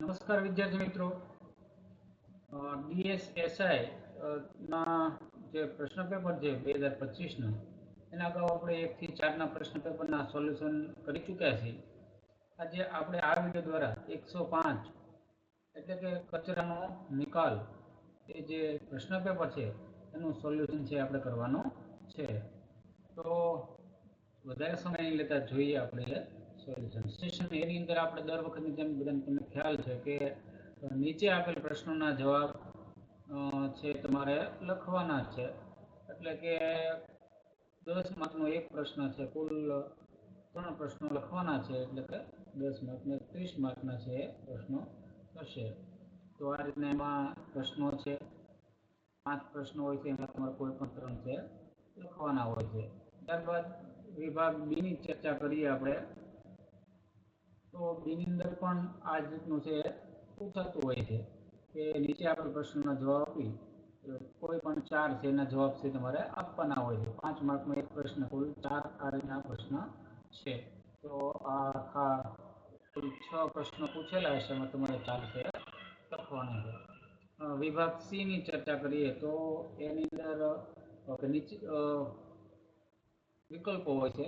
નમસ્કાર વિદ્યાર્થી મિત્રો. DSSI ના જે પ્રશ્ન પેપર છે 2025 ના, એના અગાઉ આપણે 1 થી 4 ના પ્રશ્ન પેપરના સોલ્યુશન કરી ચૂક્યા છીએ. આજે આપણે આ વિડીયો દ્વારા 105 એટલે કે કચરાનો નિકાલ એ જે પ્રશ્ન પેપર છે એનું સોલ્યુશન છે આપણે કરવાનું છે. તો વધારે સમય નહીં લેતા જોઈએ આપણે સોલ્યુશન સેશન. એની અંદર આપણે દર વખતની જેમ બધાને તમને ખ્યાલ છે કે નીચે આપેલ પ્રશ્નોના જવાબ છે તમારે લખવાના છે. એટલે કે 10 માર્કનો એક પ્રશ્ન છે, કુલ 3 પ્રશ્નો લખવાના છે, એટલે કે 10 માર્કના 30 માર્કના છે એ પ્રશ્નો થશે. તો આ રીતના એમાં પ્રશ્નો છે, 5 પ્રશ્નો હોય છે, એમાં તમારે કોઈ પણ 3 છે લખવાના હોય છે. ત્યારબાદ વિભાગ બી ની ચર્ચા કરીએ આપણે. તો બીની અંદર પણ આ જ રીતનું છે પૂછાતું હોય છે કે નીચે આપણે પ્રશ્નનો જવાબ આપી કોઈ પણ 4 છે એના જવાબ છે તમારે આપવાના હોય છે. 5 માર્કનો એક પ્રશ્ન, કુલ 4 આ રીતના પ્રશ્ન છે. તો આ આખા કુલ 6 પ્રશ્નો પૂછેલા હશે, એમાં તમારે 4 છે લખવાના છે. વિભાગ સી ની ચર્ચા કરીએ તો એની અંદર નીચે વિકલ્પો હોય છે,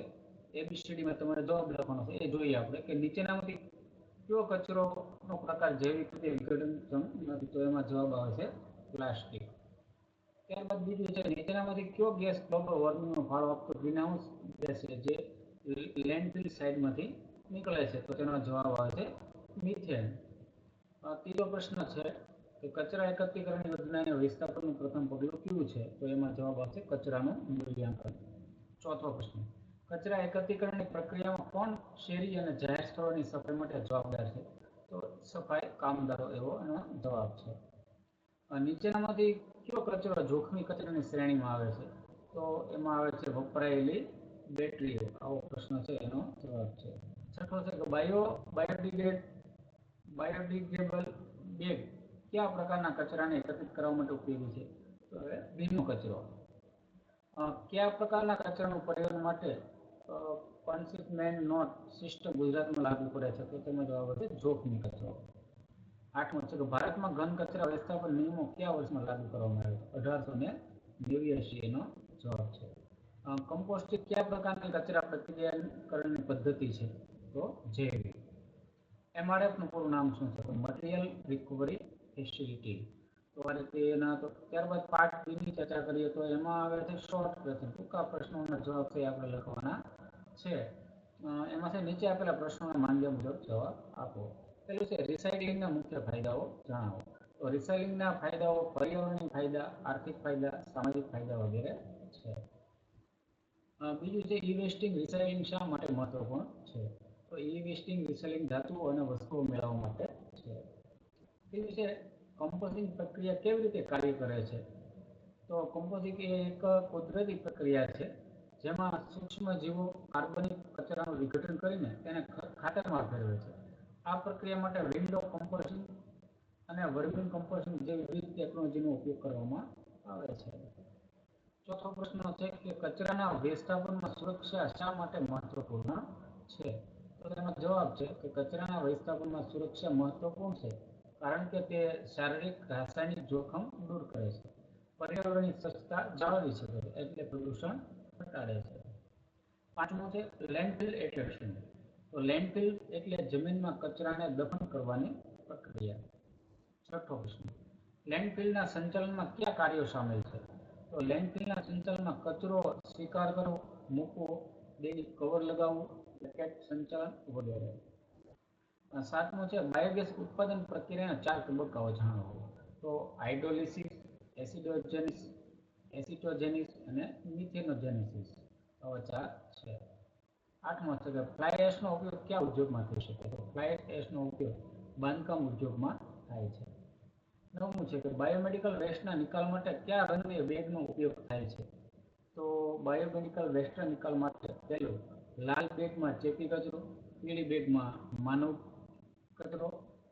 એબીસીડીમાં તમારે જવાબ લખવાનો છે. એ જોઈએ આપણે કે નીચેનામાંથી કયો કચરોનો પ્રકાર જૈવિક રીતે વિઘટનક્ષમ નથી? તો એમાં જવાબ આવે છે પ્લાસ્ટિક. ત્યારબાદ બીજું છે, નીચેનામાંથી કયો ગેસ ગ્લોબલ વોર્મિંગનો ફાળો આપતો ગ્રીનહાઉસ ગેસ છે જે લેન્ડફિલ સાઇટમાંથી નીકળે છે? તો તેનો જવાબ આવે છે મિથેન. ત્રીજો પ્રશ્ન છે કે કચરા એકત્રીકરણ યોજનાના વિસ્થાપનનું પ્રથમ પગલું કયું છે? તો એમાં જવાબ આવશે કચરાનું મૂલ્યાંકન. ચોથો પ્રશ્ન, કચરા એકત્રીકરણની પ્રક્રિયામાં કોણ શેરી અને જાહેર સ્થળોની સફાઈ માટે જવાબદાર છે? તો સફાઈ કામદારો એવો એનો જવાબ છે. નીચેનામાંથી કયો કચરો જોખમી કચરાની શ્રેણીમાં આવે છે? તો એમાં આવે છે વપરાયેલી બેટરીઓ. આવો પ્રશ્ન છે, એનો જવાબ છે. છઠ્ઠો છે કે બાયોડિગ્રેડેબલ બેગ કયા પ્રકારના કચરાને એકત્રિત કરવા માટે ઉપયોગી છે? તો હવે ભીનો કચરો. કયા પ્રકારના કચરાનું પરિવહન માટે કન્સિગ્નમેન્ટ નોટ સિસ્ટમ ગુજરાતમાં લાગુ પડે છે? તો તેનો જવાબ છે જોખમી કચરો. 8મો છે કે ભારતમાં ઘન કચરા વ્યવસ્થાપન નિયમો કયા વર્ષમાં લાગુ કરવામાં આવ્યા? 1889 એનો જવાબ છે. કમ્પોસ્ટિંગ કયા પ્રકારની કચરા પ્રક્રિયાકરણની પદ્ધતિ છે? તો જૈવિક. MRF નું પૂરું નામ શું છે? તો મટીરિયલ રિકવરી ફેસિલિટી. તો આ રીતે એના. તો ત્યારબાદ પાર્ટ બી ની ચર્ચા કરીએ તો એમાં આવે છે શોર્ટ પ્રશ્ન, ટૂંકા પ્રશ્નોના જવાબ છે આપણે લખવાના છે. એમાં છે નીચે આપેલા પ્રશ્નોના માંગ્યા મુજબ જવાબ આપો. પેલું છે રિસાયકલિંગના મુખ્ય ફાયદાઓ જણાવો. તો રિસાયકલિંગના ફાયદાઓ પર્યાવરણીય ફાયદા, આર્થિક ફાયદા, સામાજિક ફાયદા વગેરે છે. બીજું છે ઈ વેસ્ટિંગ રિસાયકલિંગ શા માટે મહત્વપૂર્ણ છે? તો ઈ વેસ્ટિંગ રિસાયકલિંગ ધાતુઓ અને વસ્તુઓ મેળવવા માટે છે. બીજું છે કમ્પોસ્ટિંગ પ્રક્રિયા કેવી રીતે કાર્ય કરે છે? તો કમ્પોસ્ટિંગ એ એક કુદરતી પ્રક્રિયા છે જેમાં સૂક્ષ્મ જીવો કાર્બનિક કચરાનું વિઘટન કરીને તેને ખાતરમાં ફેરવે છે. આ પ્રક્રિયા માટે વિન્ડો કમ્પોસ્ટિંગ અને વર્મિંગ કમ્પોસ્ટિંગ જેવી વિવિધ ટેકનોલોજીનો ઉપયોગ કરવામાં આવે છે. ચોથો પ્રશ્ન છે કે કચરાના વ્યવસ્થાપનમાં સુરક્ષા શા માટે મહત્વપૂર્ણ છે? તો તેનો જવાબ છે કે કચરાના વ્યવસ્થાપનમાં સુરક્ષા મહત્વપૂર્ણ છે કારણ કે તે શારીરિક રાસાયણિક જોખમ દૂર કરે છે, પર્યાવરણની સ્વચ્છતા જાળવી શકે છે, એટલે પ્રદૂષણ ઘટાડે છે. 5મો છે લેન્ડફિલ એટલે શું? તો લેન્ડફિલ એટલે જમીનમાં કચરાને દફન કરવાની પ્રક્રિયા. છઠ્ઠો પ્રશ્ન, લેન્ડફિલના સંચાલનમાં કયા કાર્યો સામેલ છે? તો લેન્ડફિલના સંચાલનમાં કચરો સ્વીકાર કરવો, મૂકવો, દૈનિક કવર લગાવવું, પેકેટ સંચાલન વગેરે. 7મો છે બાયોગેસ ઉત્પાદન પ્રક્રિયાના 4 તબક્કાઓ જણાવો. તો હાઇડ્રોલિસિસ, એસિટોજેનિસ અને મિથેનોજેનેસિસ. આવા 4 છે. 8મો છે કે ફ્લાય એશનો ઉપયોગ કયા ઉદ્યોગમાં થઈ શકે? તો ફ્લાય એશનો ઉપયોગ બાંધકામ ઉદ્યોગમાં થાય છે. 9મું છે કે બાયોમેડિકલ વેસ્ટના નિકાલ માટે કયા રંગની બેગનો ઉપયોગ થાય છે? તો બાયોમેડિકલ વેસ્ટના નિકાલ માટે પહેલું લાલ બેગમાં ચેપી કચરો, પીળી બેગમાં માનવ કચરો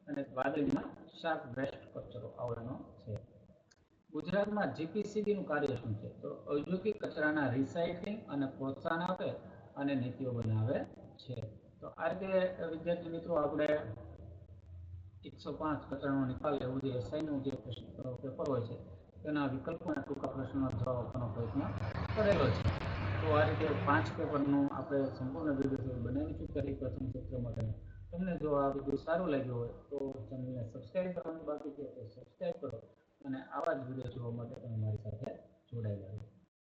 અને વાદળીમાં શાર્પ વેસ્ટ કચરો આવવાનો છે. ગુજરાતમાં જીપીસીબી નું કાર્ય શું છે? તો ઔદ્યોગિક કચરાના રિસાયકલિંગ અને પ્રોત્સાહન આપે અને નીતિઓ બનાવે છે. તો આ રીતે વિદ્યાર્થી મિત્રો આપણે 105 કચરાનો નિકાલ એવું જે એસઆઈનું જે પેપર હોય છે તેના વિકલ્પોના ટૂંકા પ્રશ્નોનો જવાબ આપવાનો પ્રયત્ન કરેલો છે. તો આ રીતે 5 પેપરનું આપણે સંપૂર્ણ વિડીયો બનાવી ચૂક્યા પ્રથમ સત્ર માટે. તમને જો આ વિડીયો સારું લાગ્યો હોય તો ચેનલને સબસ્ક્રાઈબ કરવાનું